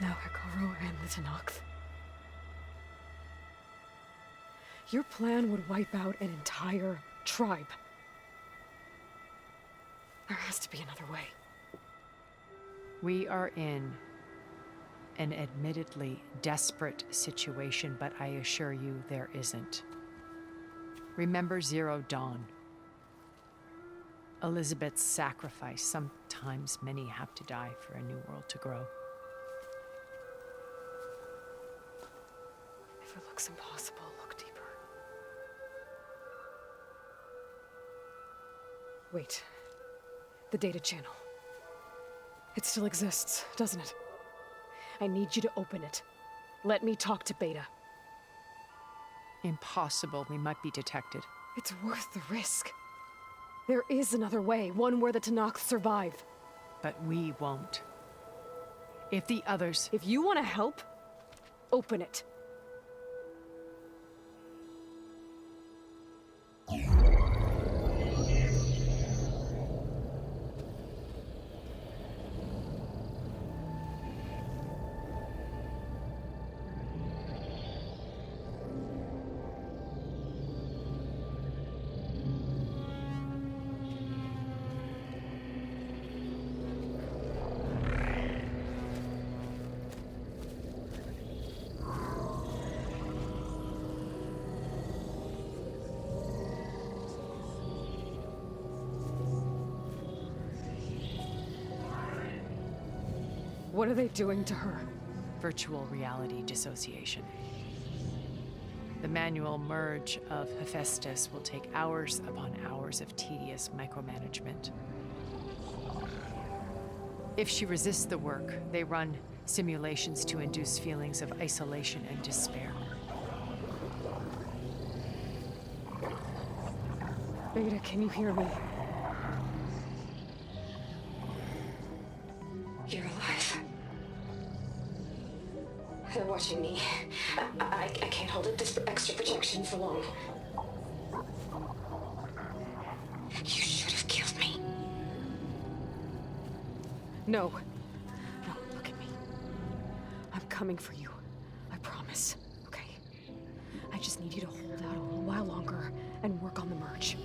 Now Hikaru and the Tenakth. Your plan would wipe out an entire tribe. There has to be another way. We are in an admittedly desperate situation, but I assure you there isn't. Remember Zero Dawn. Elizabeth's sacrifice. Sometimes many have to die for a new world to grow. If it looks impossible, look deeper. Wait. The data channel. It still exists, doesn't it? I need you to open it. Let me talk to Beta. Impossible. We might be detected. It's worth the risk. There is another way, one where the Tenakth survive. But we won't. If the others... If you want to help, open it. What are they doing to her? Virtual reality dissociation. The manual merge of Hephaestus will take hours upon hours of tedious micromanagement. If she resists the work, they run simulations to induce feelings of isolation and despair. Beta, can you hear me? You're alive. They're watching me. I can't hold up this extra projection for long. You should have killed me. No. No, look at me. I'm coming for you. I promise. Okay? I just need you to hold out a little while longer and work on the merge.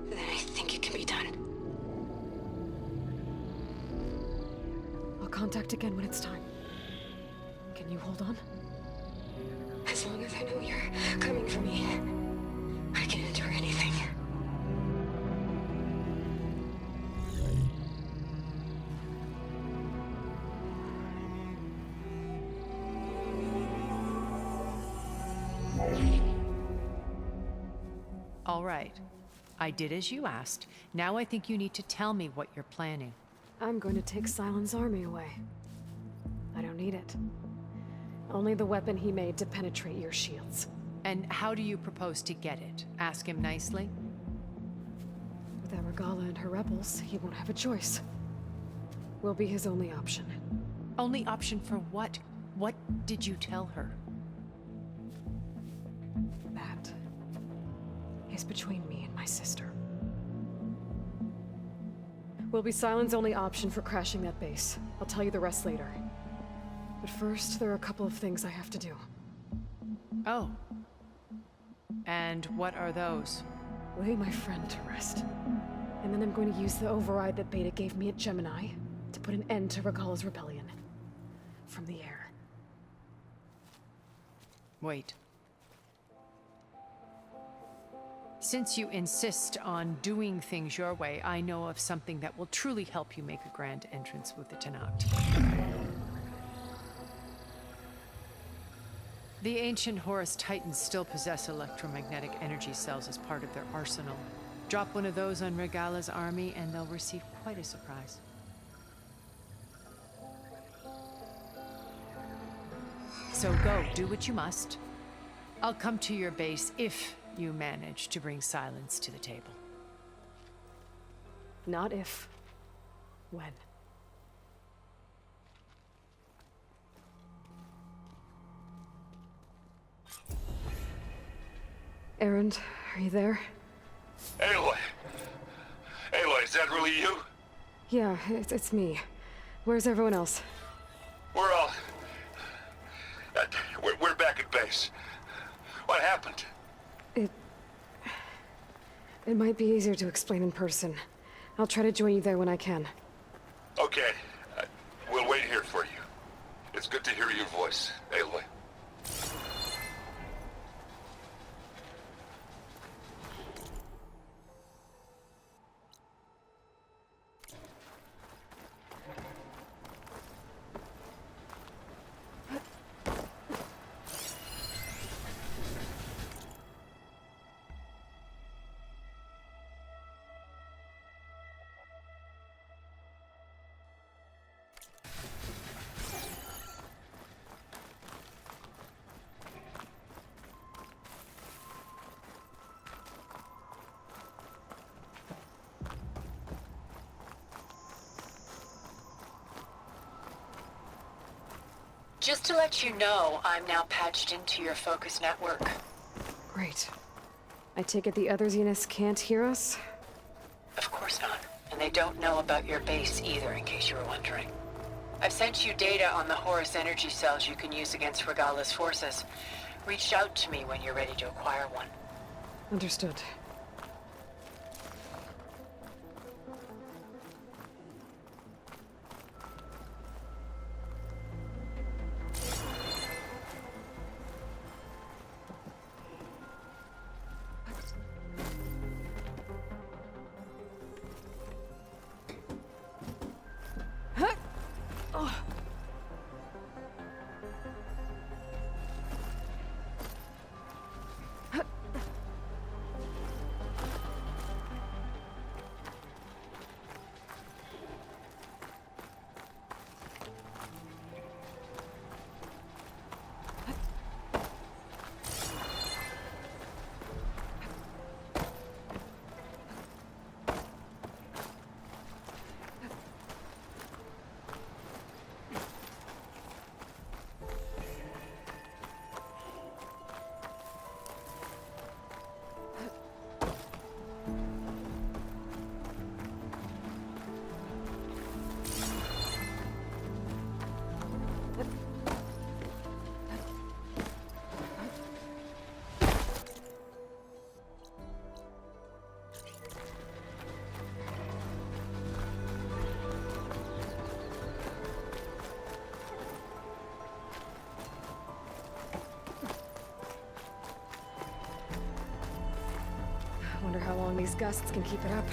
Then I think it can be done. I'll contact again when it's time. Can you hold on? As long as I know you're coming for me, I can endure anything. All right. I did as you asked. Now I think you need to tell me what you're planning. I'm going to take Silent's army away. I don't need it. Only the weapon he made to penetrate your shields. And how do you propose to get it? Ask him nicely? With Aragala and her rebels, he won't have a choice. We'll be his only option. Only option for what? What did you tell her? That is between me and my sister. Will be Silent's only option for crashing that base. I'll tell you the rest later. But first, there are a couple of things I have to do. Oh. And what are those? Lay my friend to rest. And then I'm going to use the override that Beta gave me at Gemini to put an end to Regala's rebellion. From the air. Wait. Since you insist on doing things your way, I know of something that will truly help you make a grand entrance with the Tenakth. The ancient Horus Titans still possess electromagnetic energy cells as part of their arsenal. Drop one of those on Regala's army and they'll receive quite a surprise. So go, do what you must. I'll come to your base if you manage to bring silence to the table. Not if. When. Erend, are you there? Aloy! Aloy, is that really you? Yeah, it's me. Where's everyone else? We're all... we're back at base. What happened? It might be easier to explain in person. I'll try to join you there when I can. Okay. We'll wait here for you. It's good to hear your voice, Aloy. Just to let you know, I'm now patched into your focus network. Great. I take it the other Zeniths can't hear us? Of course not. And they don't know about your base either, in case you were wondering. I've sent you data on the Horus energy cells you can use against Regala's forces. Reach out to me when you're ready to acquire one. Understood. Wonder how long these gusts can keep it up.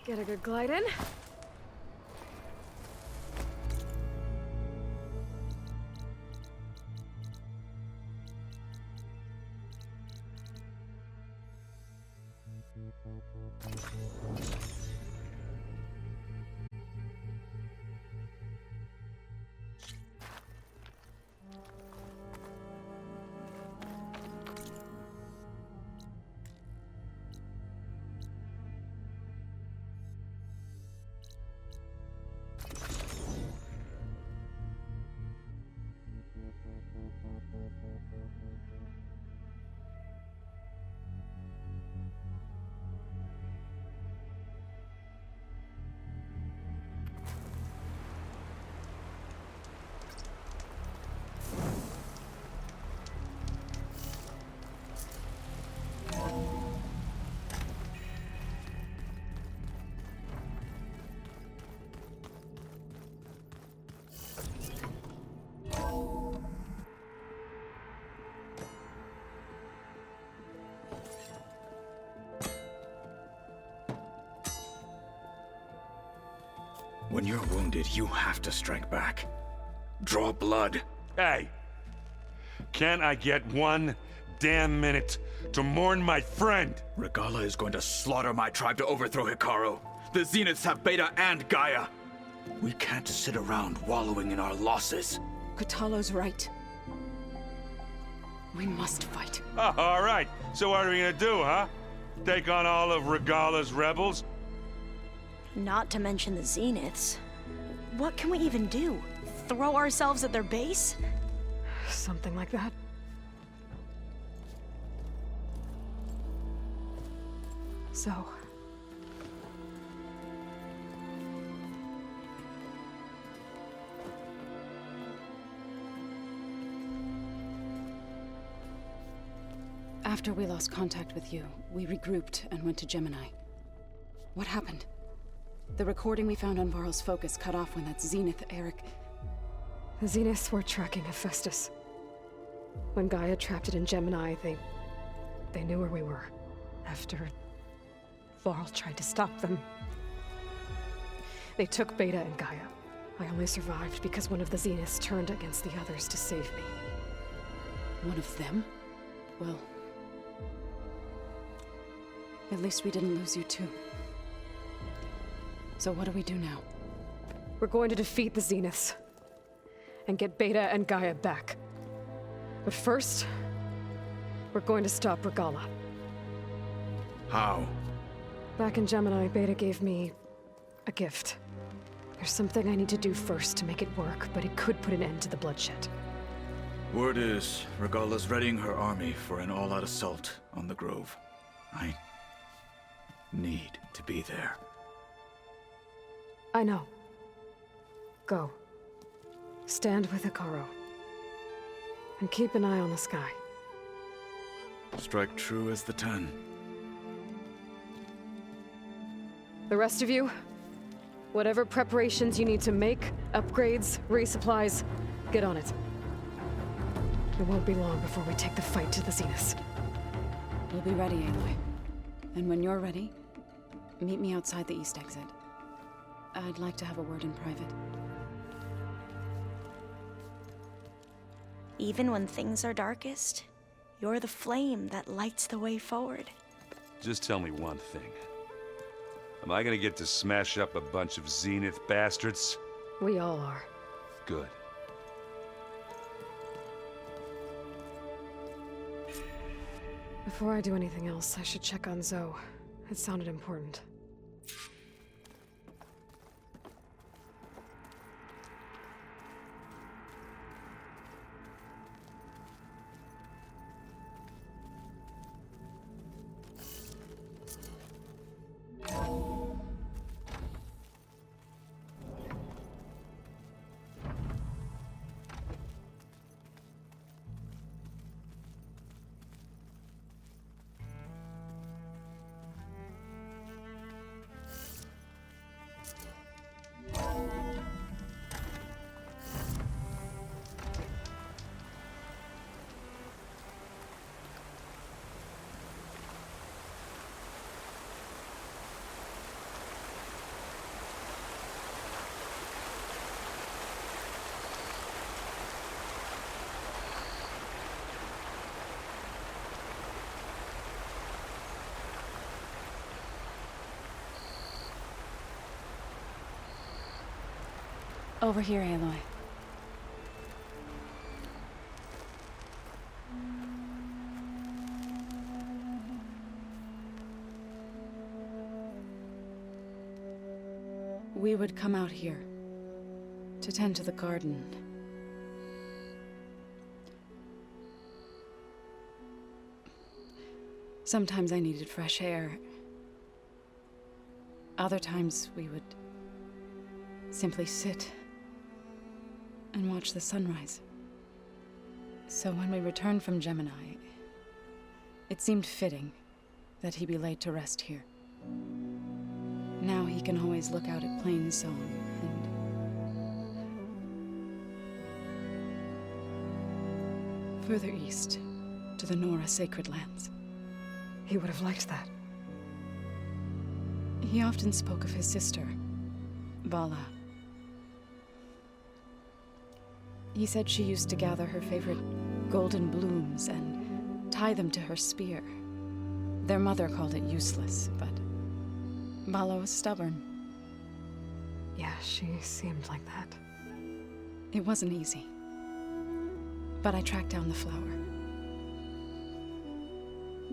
Get a good glide in. When you're wounded, you have to strike back. Draw blood. Hey! Can't I get 1 damn minute to mourn my friend? Regala is going to slaughter my tribe to overthrow Hikaru. The Zeniths have Beta and Gaia. We can't sit around wallowing in our losses. Kotalo's right. We must fight. Oh, all right. So what are we gonna do, huh? Take on all of Regala's rebels? Not to mention the Zeniths. What can we even do? Throw ourselves at their base? Something like that. So... After we lost contact with you, we regrouped and went to Gemini. What happened? The recording we found on Varl's focus cut off when that Zenith Eric... The Zeniths were tracking Hephaestus. When Gaia trapped it in Gemini, they knew where we were. After Varl tried to stop them. They took Beta and Gaia. I only survived because one of the Zeniths turned against the others to save me. One of them? Well... at least we didn't lose you too. So what do we do now? We're going to defeat the Zeniths. And get Beta and Gaia back. But first, we're going to stop Regala. How? Back in Gemini, Beta gave me a gift. There's something I need to do first to make it work, but it could put an end to the bloodshed. Word is, Regala's readying her army for an all-out assault on the Grove. I need to be there. I know. Go. Stand with Hikaru. And keep an eye on the sky. Strike true as the 10. The rest of you, whatever preparations you need to make, upgrades, resupplies, get on it. It won't be long before we take the fight to the Zeniths. We'll be ready, Aloy. And when you're ready, meet me outside the east exit. I'd like to have a word in private. Even when things are darkest, you're the flame that lights the way forward. Just tell me one thing. Am I gonna get to smash up a bunch of Zenith bastards? We all are. Good. Before I do anything else, I should check on Zoe. It sounded important. Over here, Aloy. We would come out here to tend to the garden. Sometimes I needed fresh air. Other times we would simply sit and watch the sunrise. So when we returned from Gemini, it seemed fitting that he be laid to rest here. Now he can always look out at Plainsong and further east to the Nora sacred lands. He would have liked that. He often spoke of his sister, Vala. He said she used to gather her favorite golden blooms and tie them to her spear. Their mother called it useless, but Vala was stubborn. Yeah, she seemed like that. It wasn't easy. But I tracked down the flower.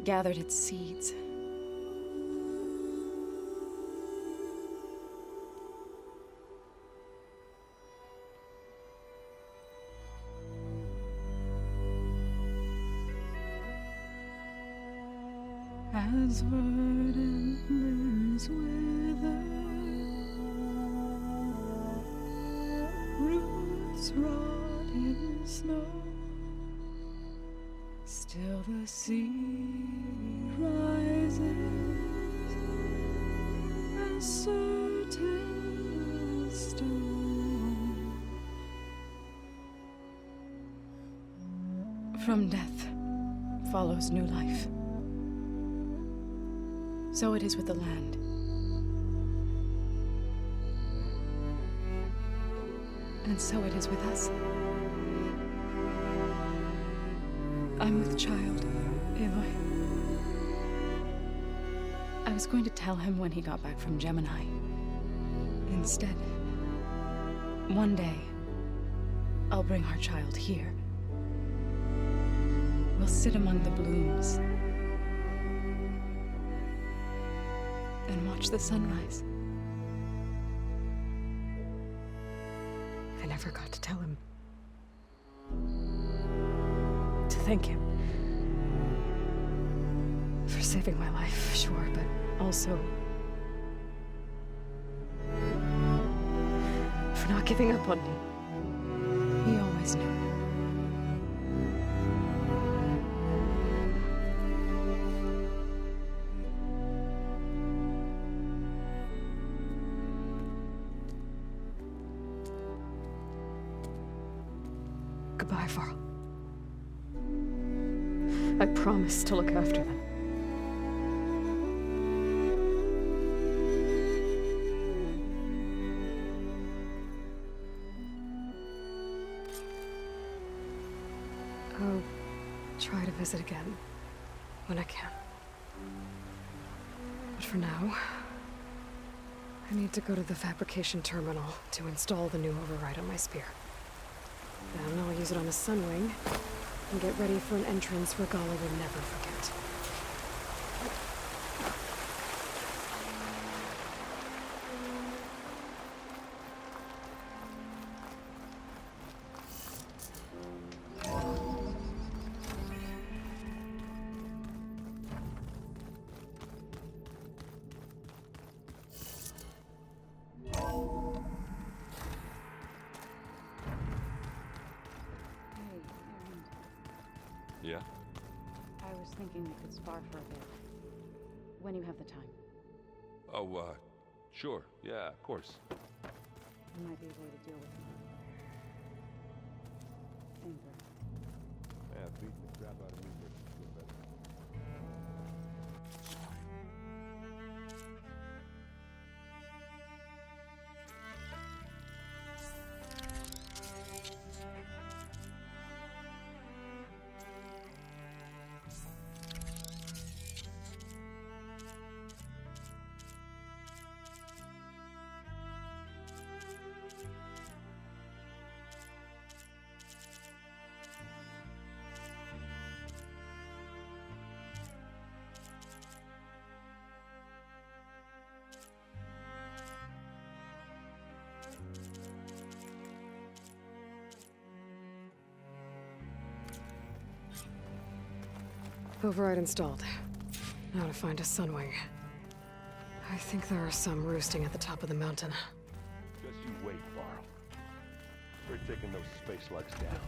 Gathered its seeds. As verdant limbs wither, roots rot in snow, still the sea rises, as certain as stone. From death follows new life. So it is with the land. And so it is with us. I'm with child, Aloy. I was going to tell him when he got back from Gemini. Instead, one day, I'll bring our child here. We'll sit among the blooms and watch the sunrise. I never got to tell him. To thank him. For saving my life, sure, but also for not giving up on me. He always knew. Goodbye, Varl. I promise to look after them. I'll try to visit again when I can. But for now, I need to go to the fabrication terminal to install the new override on my spear. Then I'll use it on a sunwing and get ready for an entrance Regala will never forget. Yeah? I was thinking we could spar for a bit. When you have the time. Oh, sure. Yeah, of course. There might be a way to deal with him. Anger. Yeah, beat the crap out of me for Override installed. Now to find a sunwing. I think there are some roosting at the top of the mountain. Just you wait, Varl. We're taking those space slugs down.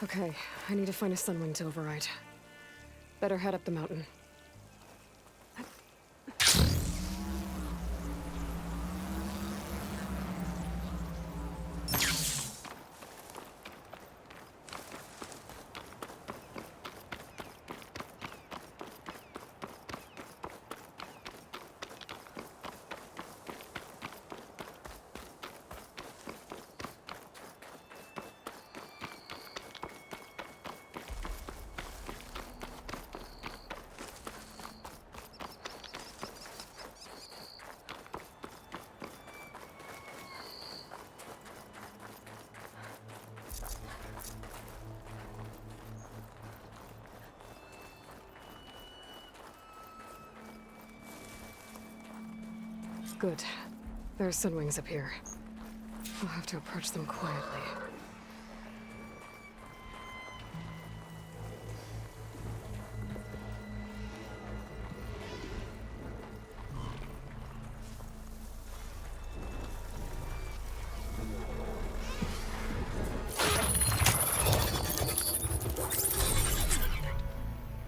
Okay, I need to find a sunwing to override. Better head up the mountain. Good. There are sunwings up here. I'll have to approach them quietly.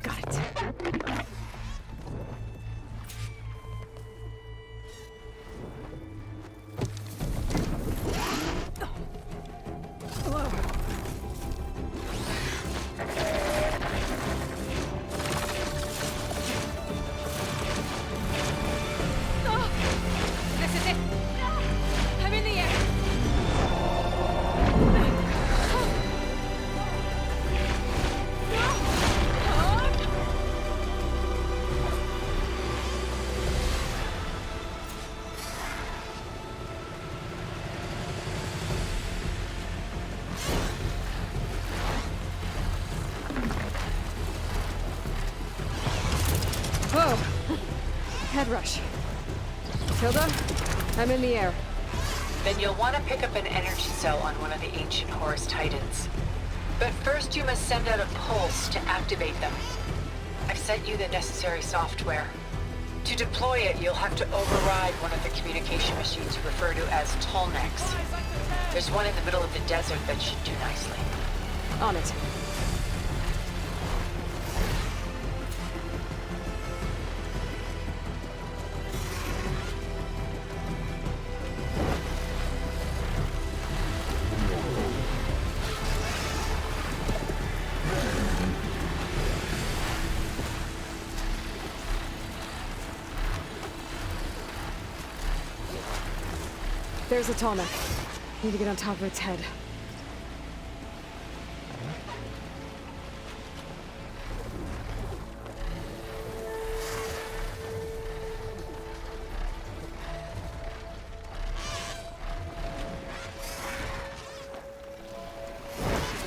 Got it. This is it! I'm in the air! Whoa! Head rush. Tilda, I'm in the air. Then you'll want to pick up an energy cell on one of the ancient Horus Titans. But first you must send out a pulse to activate them. I've sent you the necessary software. To deploy it, you'll have to override one of the communication machines referred to as Tolnecs. There's one in the middle of the desert that should do nicely. On it. There's a Tolnec. Need to get on top of its head.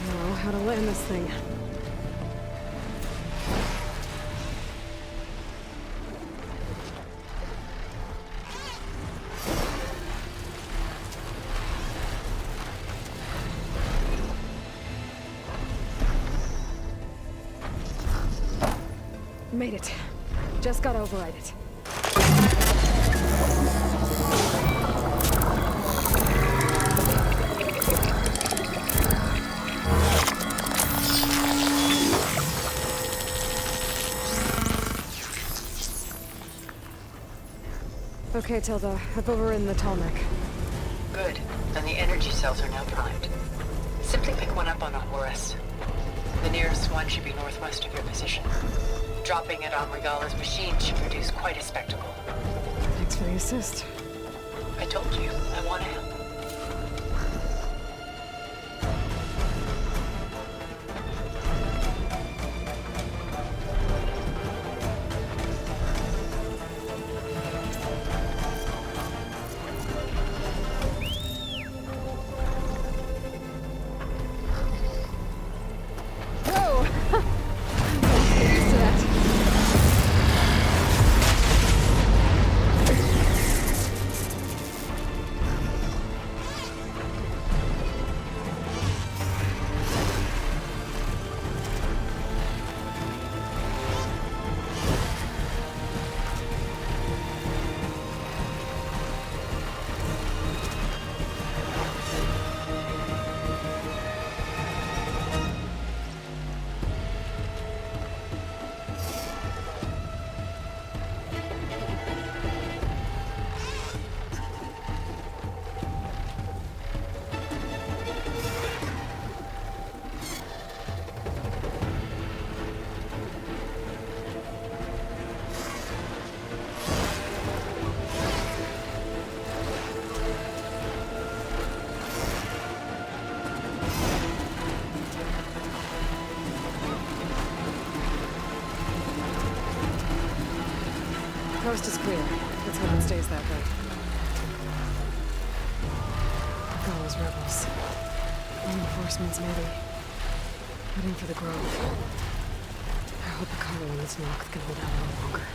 Know how to land this thing. Made it. Just gotta override it. Okay, Tilda. I've overridden the Tolnec. Good. Then the energy cells are now primed. Simply pick one up on a Horus. The nearest one should be northwest of your position. Dropping it on Regala's machine should produce quite a spectacle. Thanks for the assist. I told you, I want to help. Coast is clear. Let's hope it stays that way. Gala's rebels. Reinforcements, maybe. Heading for the Grove. I hope the cargo on this knock can hold out a little longer.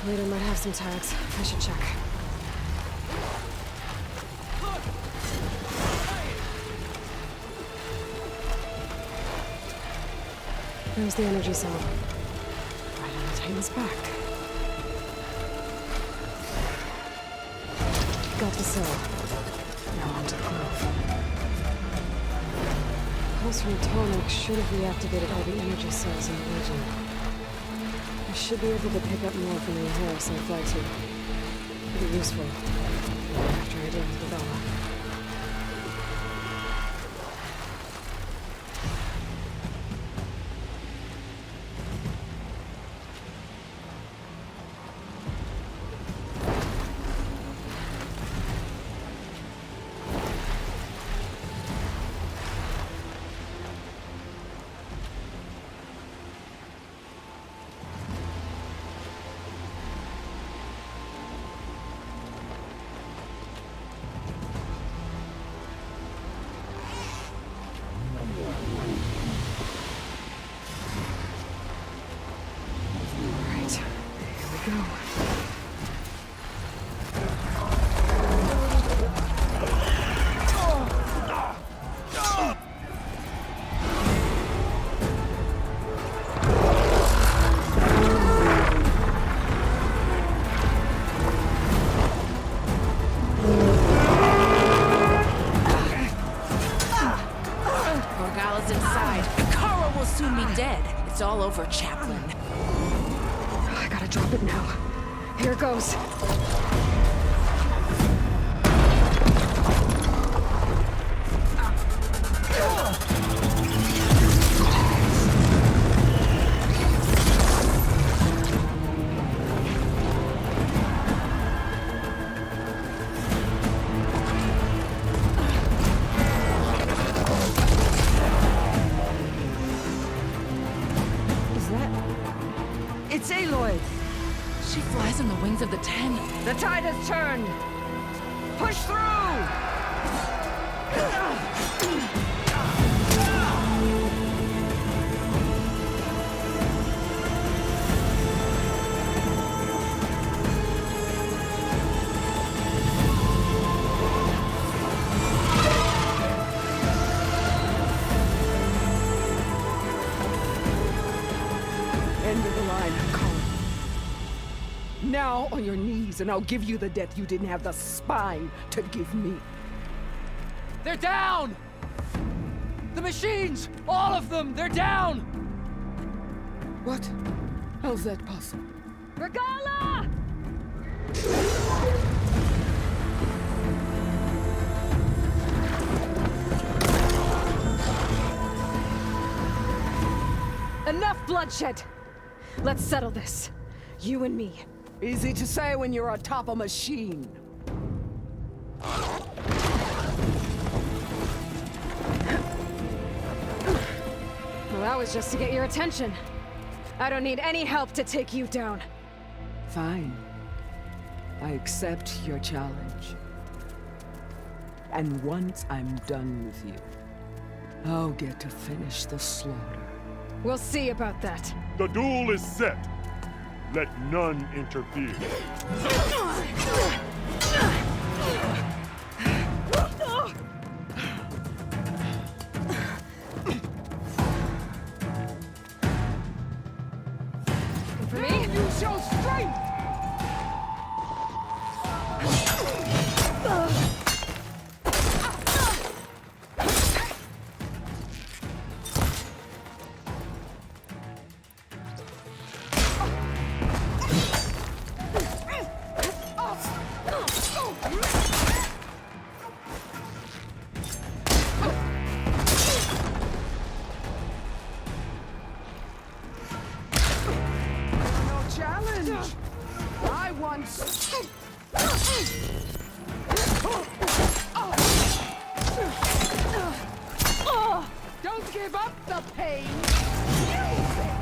Later might have some tags. I should check. There's the energy cell. Right on the Titan's back. Got the cell. Now onto the Grove. Pulse from Atomic should have reactivated all the energy cells in the region. I should be able to pick up more from the Horus I fly to. It'll be useful. After I deal with Bella. It's all over, Chaplain. I gotta drop it now. Here goes. She flies on the wings of the 10. The tide has turned! Push through! End of the line, Colin. Now on your knees, and I'll give you the death you didn't have the spine to give me. They're down! The machines! All of them! They're down! What? How's that possible? Regala! Enough bloodshed! Let's settle this. You and me. Easy to say when you're atop a machine. Well, that was just to get your attention. I don't need any help to take you down. Fine. I accept your challenge. And once I'm done with you, I'll get to finish the slaughter. We'll see about that. The duel is set. Let none interfere. For me? Use your strength! Don't give up the pain! Use it!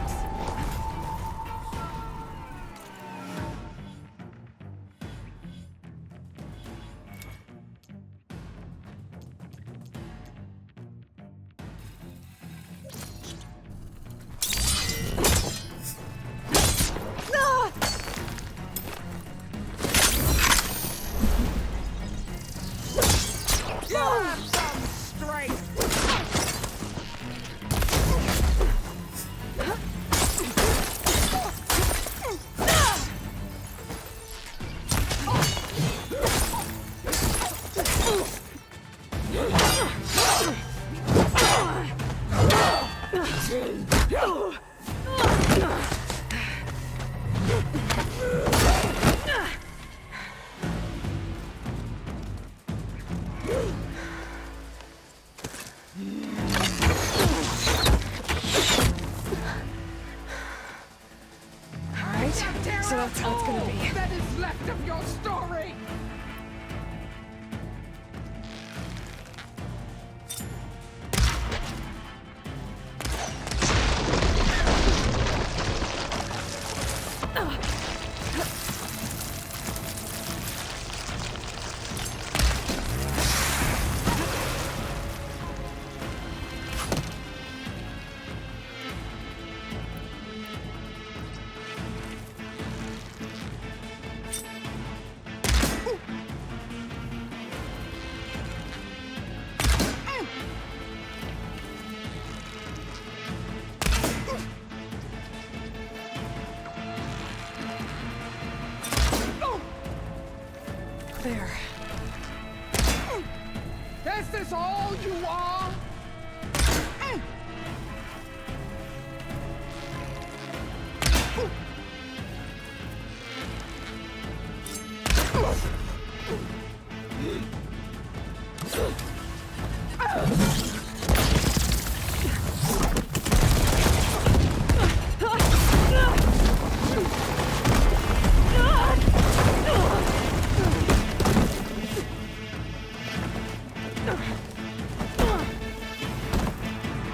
is left of your story? There. Is this all you are?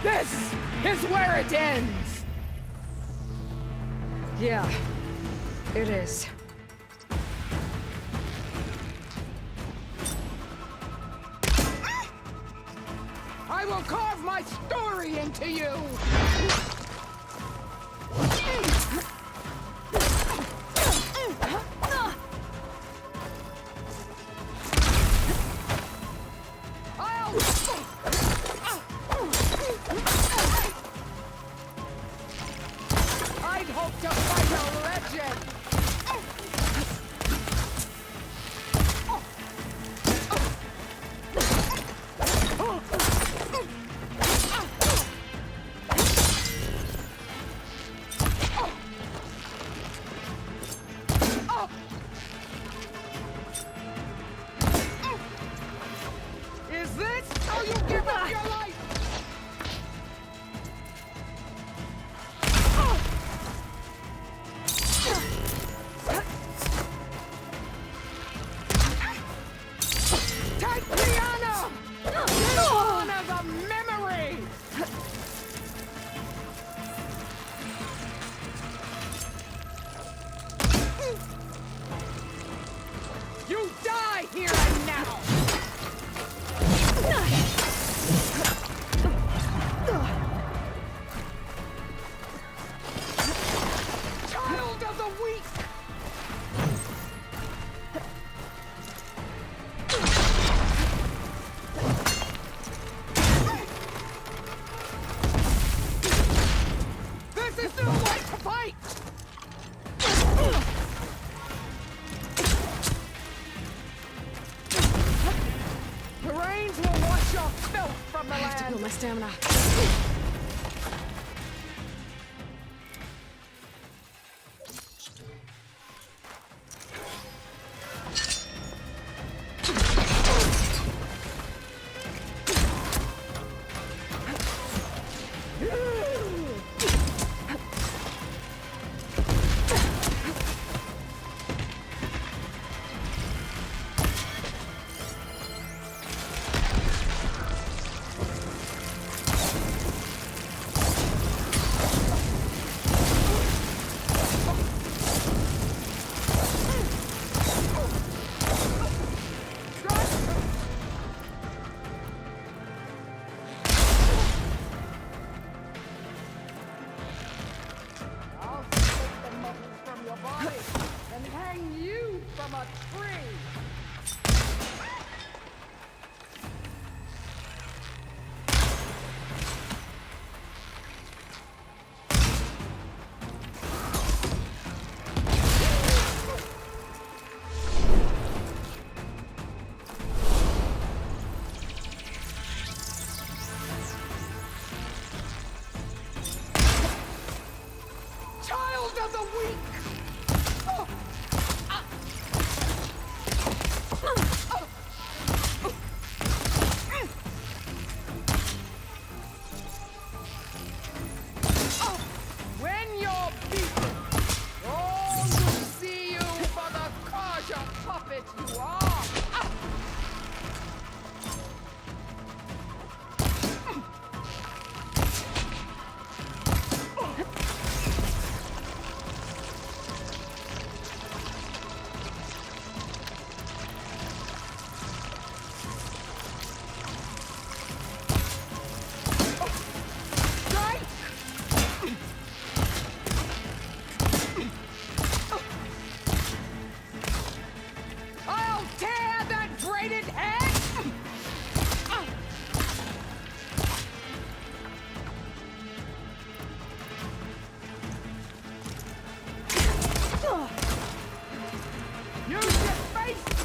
This is where it ends! Yeah, it is. I will carve my story into you! I'd hope to fight a legend! Is this how you give up your life? Tatiana! Honor the memory! You die here and now! Child of the weak! This is no way to fight! The rains will wash your filth from the I have to land! build my stamina. I'll take the muscles from your body and hang you from a tree! Child of the weak!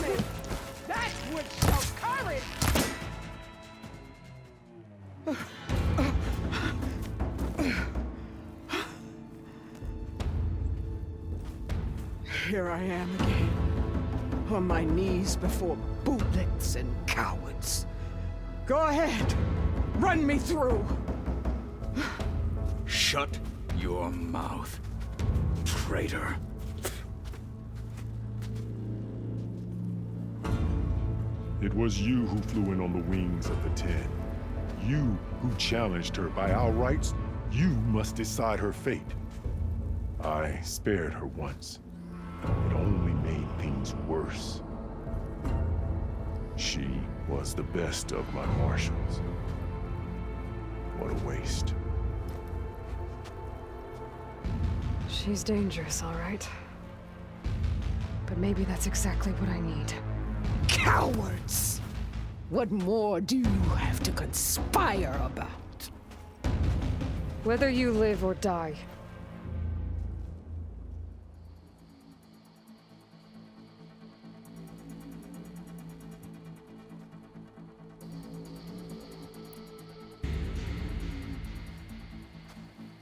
woman! That would show courage! Here I am again, on my knees before bootlets and cowards. Go ahead, run me through. Shut your mouth, traitor. It was you who flew in on the wings of the 10. You who challenged her. By our rights, you must decide her fate. I spared her once, but only made things worse. She was the best of my marshals. What a waste. She's dangerous, all right. But maybe that's exactly what I need. Cowards! What more do you have to conspire about? Whether you live or die.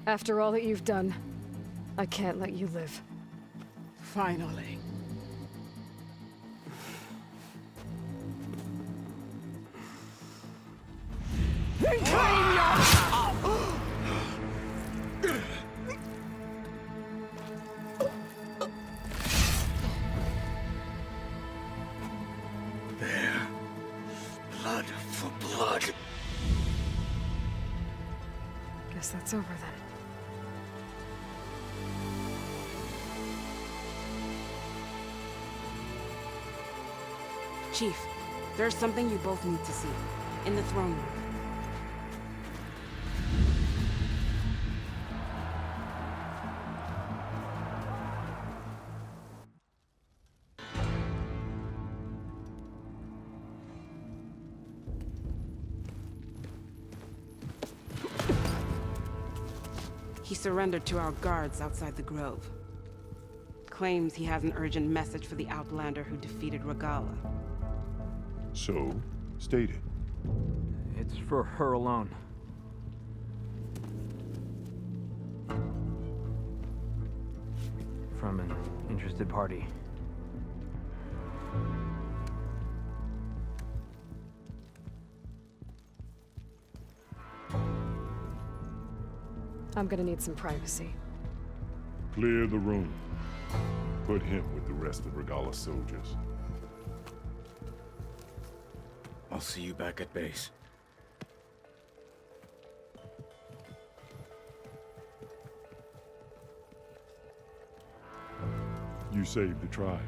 After all that you've done, I can't let you live. Finally. Then claim your... There. Blood for blood. Guess that's over then. Chief, there's something you both need to see. In the throne room. He surrendered to our guards outside the grove. Claims he has an urgent message for the Outlander who defeated Regala. So, state it. It's for her alone. From an interested party. I'm gonna need some privacy. Clear the room. Put him with the rest of Regala's soldiers. I'll see you back at base. You saved the tribe.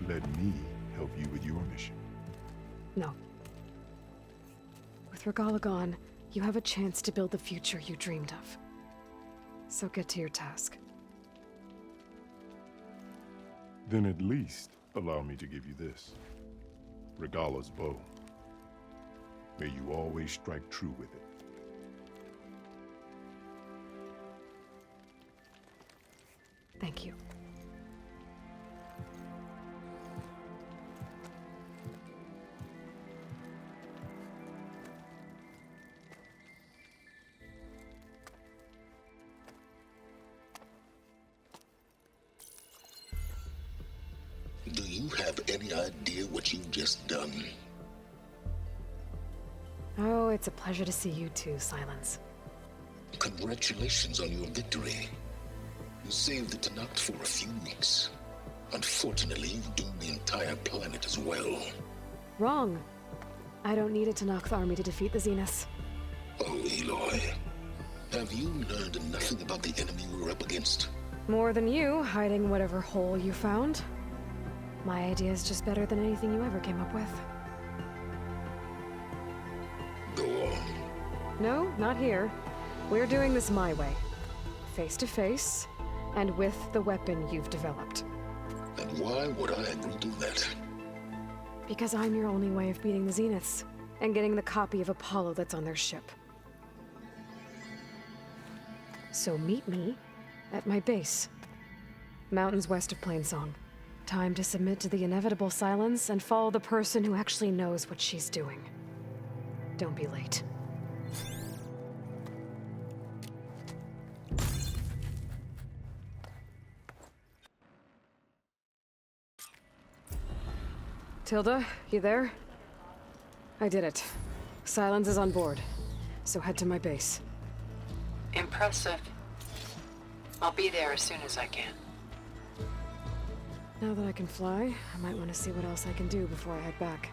Let me help you with your mission. No. With Regala gone, you have a chance to build the future you dreamed of. So get to your task. Then at least allow me to give you this. Regala's bow. May you always strike true with it. Thank you. Do you have any idea what you've just done? Oh, it's a pleasure to see you too, Silence. Congratulations on your victory. You saved the Tanakh for a few weeks. Unfortunately, you've doomed the entire planet as well. Wrong. I don't need a Tanakh army to defeat the Zeniths. Oh, Eloy. Have you learned nothing about the enemy we're up against? More than you, hiding whatever hole you found. My idea is just better than anything you ever came up with. Go on. No, not here. We're doing this my way. Face to face, and with the weapon you've developed. And why would I agree to that? Because I'm your only way of beating the Zeniths, and getting the copy of Apollo that's on their ship. So meet me at my base. Mountains west of Plainsong. Time to submit to the inevitable silence and follow the person who actually knows what she's doing. Don't be late. Tilda, you there? I did it. Silence is on board, so head to my base. Impressive. I'll be there as soon as I can. Now that I can fly, I might want to see what else I can do before I head back.